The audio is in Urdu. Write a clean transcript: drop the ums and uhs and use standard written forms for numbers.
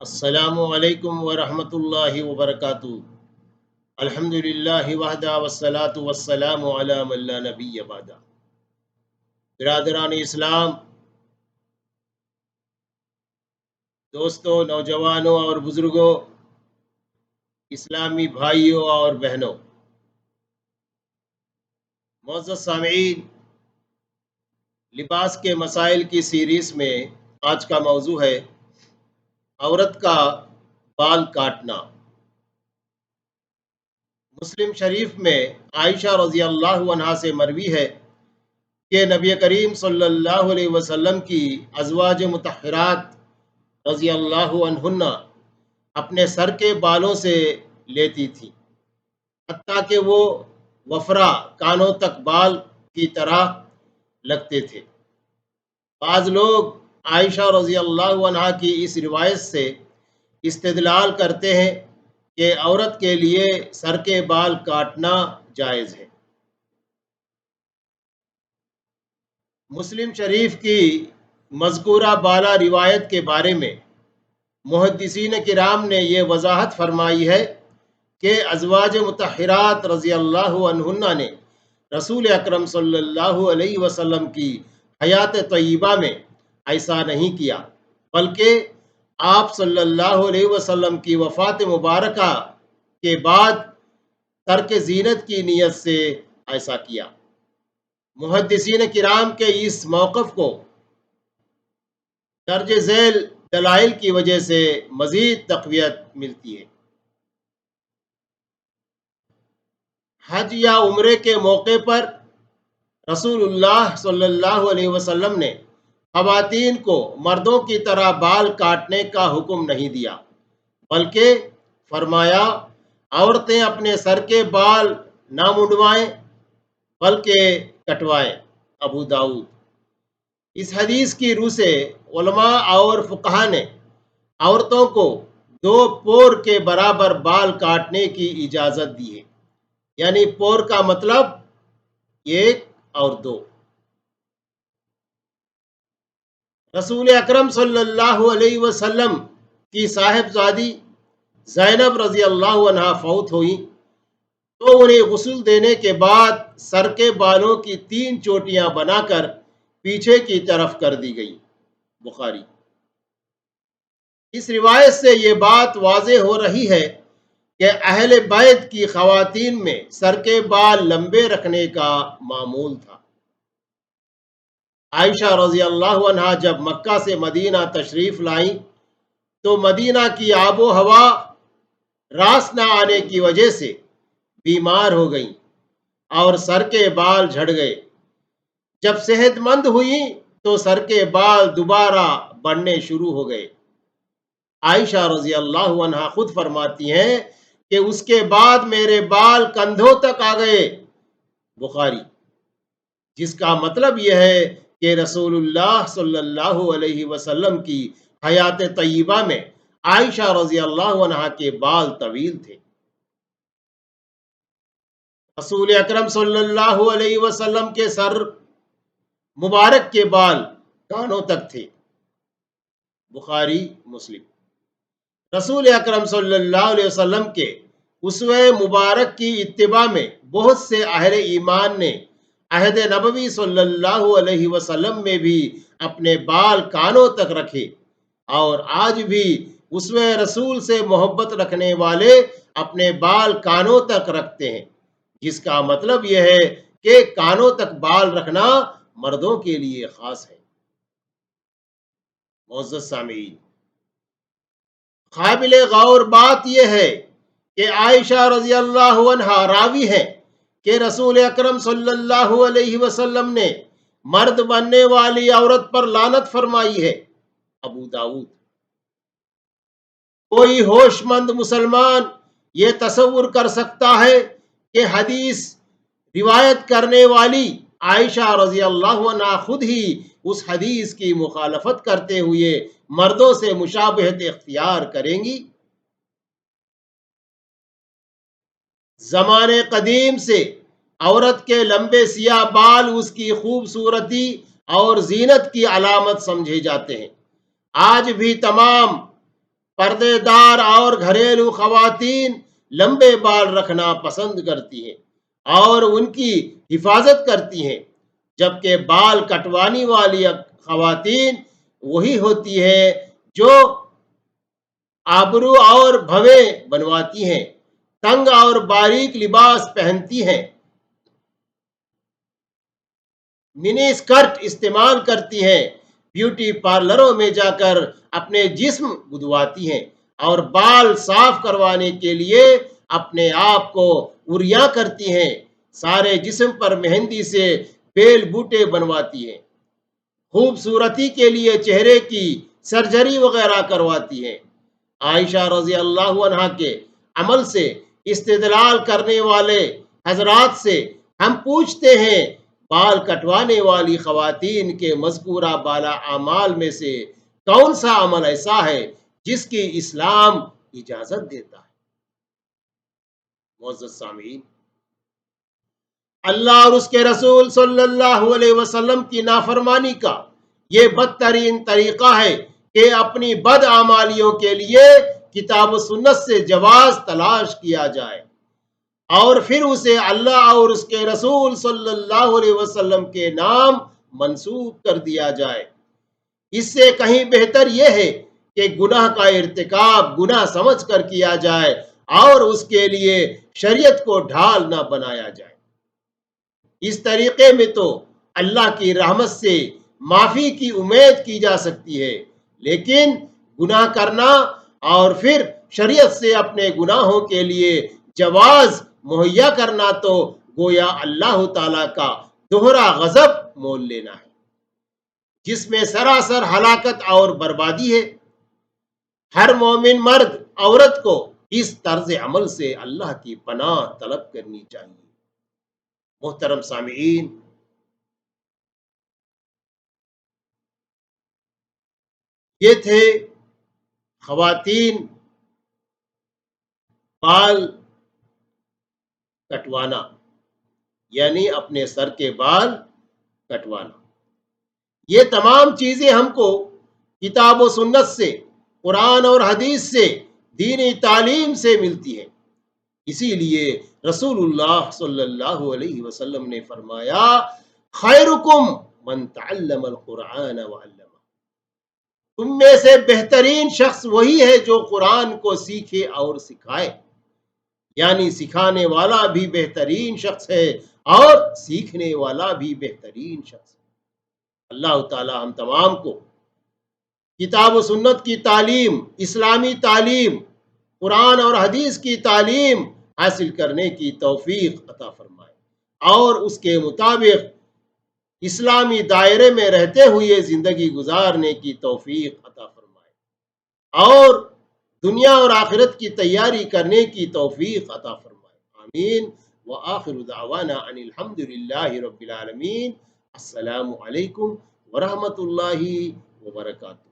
السلام علیکم ورحمۃ اللہ وبرکاتہ۔ الحمد للہ وحدہ والصلاة والسلام علی من لا نبی بعدہ۔ برادران اسلام، دوستوں، نوجوانوں اور بزرگوں، اسلامی بھائیوں اور بہنوں، معزز سامعین، لباس کے مسائل کی سیریز میں آج کا موضوع ہے عورت کا بال کاٹنا۔ مسلم شریف میں عائشہ رضی اللہ عنہا سے مروی ہے کہ نبی کریم صلی اللہ علیہ وسلم کی ازواج مطہرات رضی اللہ عنہن اپنے سر کے بالوں سے لیتی تھی، حتیٰ کہ وہ وفرا کانوں تک بال کی طرح لگتے تھے۔ بعض لوگ عائشہ رضی اللہ عنہا کی اس روایت سے استدلال کرتے ہیں کہ عورت کے لیے سر کے بال کاٹنا جائز ہے۔ مسلم شریف کی مذکورہ بالا روایت کے بارے میں محدثین کرام نے یہ وضاحت فرمائی ہے کہ ازواج مطہرات رضی اللہ عنہن نے رسول اکرم صلی اللہ علیہ وسلم کی حیات طیبہ میں ایسا نہیں کیا، بلکہ آپ صلی اللہ علیہ وسلم کی وفات مبارکہ کے بعد ترک زینت کی نیت سے ایسا کیا۔ محدثین کرام کے اس موقف کو درج ذیل دلائل کی وجہ سے مزید تقویت ملتی ہے۔ حج یا عمرے کے موقع پر رسول اللہ صلی اللہ علیہ وسلم نے خواتین کو مردوں کی طرح بال کاٹنے کا حکم نہیں دیا، بلکہ فرمایا عورتیں اپنے سر کے بال نہ منڈوائیں بلکہ کٹوائیں۔ ابو داؤد۔ اس حدیث کی روح سے علماء اور فقہا نے عورتوں کو 2 پور کے برابر بال کاٹنے کی اجازت دی ہے، یعنی پور کا مطلب 1 اور 2۔ رسول اکرم صلی اللہ علیہ وسلم کی صاحبزادی زینب رضی اللہ عنہا فوت ہوئی تو انہیں غسل دینے کے بعد سر کے بالوں کی 3 چوٹیاں بنا کر پیچھے کی طرف کر دی گئی۔ بخاری۔ اس روایت سے یہ بات واضح ہو رہی ہے کہ اہل بیت کی خواتین میں سر کے بال لمبے رکھنے کا معمول تھا۔ عائشہ رضی اللہ عنہا جب مکہ سے مدینہ تشریف لائیں تو مدینہ کی آب و ہوا راس نہ آنے کی وجہ سے بیمار ہو گئیں اور سر کے بال جھڑ گئے۔ جب صحت مند ہوئیں تو سر کے بال دوبارہ بڑھنے شروع ہو گئے۔ عائشہ رضی اللہ عنہا خود فرماتی ہیں کہ اس کے بعد میرے بال کندھوں تک آ گئے۔ بخاری۔ جس کا مطلب یہ ہے کہ رسول اللہ صلی اللہ علیہ وسلم کی حیات طیبہ میں عائشہ رضی اللہ عنہا کے بال طویل تھے۔ رسول اکرم صلی اللہ علیہ وسلم کے سر مبارک کے بال کانوں تک تھے۔ بخاری مسلم۔ رسول اکرم صلی اللہ علیہ وسلم کے اسوہ مبارک کی اتباع میں بہت سے اہل ایمان نے عہد نبوی صلی اللہ علیہ وسلم میں بھی اپنے بال کانوں تک رکھے، اور آج بھی اسوہ رسول سے محبت رکھنے والے اپنے بال کانوں تک رکھتے ہیں، جس کا مطلب یہ ہے کہ کانوں تک بال رکھنا مردوں کے لیے خاص ہے۔ معزز سامعین، قابل غور بات یہ ہے کہ عائشہ رضی اللہ عنہا راوی ہیں کہ رسول اکرم صلی اللہ علیہ وسلم نے مرد بننے والی عورت پر لعنت فرمائی ہے۔ ابو داؤد۔ کوئی ہوش مند مسلمان یہ تصور کر سکتا ہے کہ حدیث روایت کرنے والی عائشہ رضی اللہ عنہا خود ہی اس حدیث کی مخالفت کرتے ہوئے مردوں سے مشابہت اختیار کریں گی؟ زمانے قدیم سے عورت کے لمبے سیاہ بال اس کی خوبصورتی اور زینت کی علامت سمجھے جاتے ہیں۔ آج بھی تمام پردے دار اور گھریلو خواتین لمبے بال رکھنا پسند کرتی ہیں اور ان کی حفاظت کرتی ہیں، جبکہ بال کٹوانے والی خواتین وہی ہوتی ہیں جو آبرو اور بھویں بنواتی ہیں، تنگ اور باریک لباس پہنتی ہیں، منی اسکرٹ استعمال کرتی ہیں، بیوٹی پارلروں میں جا کر اپنے جسم گدواتی ہیں اور بال صاف کروانے کے لیے اپنے آپ کو اریاں کرتی ہیں، سارے جسم پر مہندی سے بیل بوٹے بنواتی ہیں، خوبصورتی کے لیے چہرے کی سرجری وغیرہ کرواتی ہیں۔ عائشہ رضی اللہ عنہا کے عمل سے استدلال کرنے والے حضرات سے ہم پوچھتے ہیں، بال کٹوانے والی خواتین کے مذکورہ بالا اعمال میں سے کون سا عمل ایسا ہے جس کی اسلام اجازت دیتا ہے؟ معزز سامعین، اللہ اور اس کے رسول صلی اللہ علیہ وسلم کی نافرمانی کا یہ بدترین طریقہ ہے کہ اپنی بد اعمالیوں کے لیے کتاب و سنت سے جواز تلاش کیا جائے اور پھر اسے اللہ اور اس کے رسول صلی اللہ علیہ وسلم کے نام منسوب کر دیا جائے۔ اس سے کہیں بہتر یہ ہے کہ گناہ کا ارتکاب گناہ سمجھ کر کیا جائے اور اس کے لیے شریعت کو ڈھال نہ بنایا جائے۔ اس طریقے میں تو اللہ کی رحمت سے معافی کی امید کی جا سکتی ہے، لیکن گناہ کرنا اور پھر شریعت سے اپنے گناہوں کے لیے جواز مہیا کرنا تو گویا اللہ تعالیٰ کا دوہرا غضب مول لینا ہے، جس میں سراسر ہلاکت اور بربادی ہے۔ ہر مومن مرد عورت کو اس طرز عمل سے اللہ کی پناہ طلب کرنی چاہیے۔ محترم سامعین، یہ تھے خواتین بال کٹوانا، یعنی اپنے سر کے بال کٹوانا۔ یہ تمام چیزیں ہم کو کتاب و سنت سے، قرآن اور حدیث سے، دینی تعلیم سے ملتی ہیں۔ اسی لیے رسول اللہ صلی اللہ علیہ وسلم نے فرمایا، خیرکم من تعلم القرآن وعلمہ، تم میں سے بہترین شخص وہی ہے جو قرآن کو سیکھے اور سکھائے، یعنی سکھانے والا بھی بہترین شخص ہے اور سیکھنے والا بھی بہترین شخص ہے۔ اللہ تعالی ہم تمام کو کتاب و سنت کی تعلیم، اسلامی تعلیم، قرآن اور حدیث کی تعلیم حاصل کرنے کی توفیق عطا فرمائے اور اس کے مطابق اسلامی دائرے میں رہتے ہوئے زندگی گزارنے کی توفیق عطا فرمائے اور دنیا اور آخرت کی تیاری کرنے کی توفیق عطا فرمائے۔ آمین۔ وآخر دعوانا ان الحمد للہ رب العالمین۔ السلام علیکم ورحمۃ اللہ وبرکاتہ۔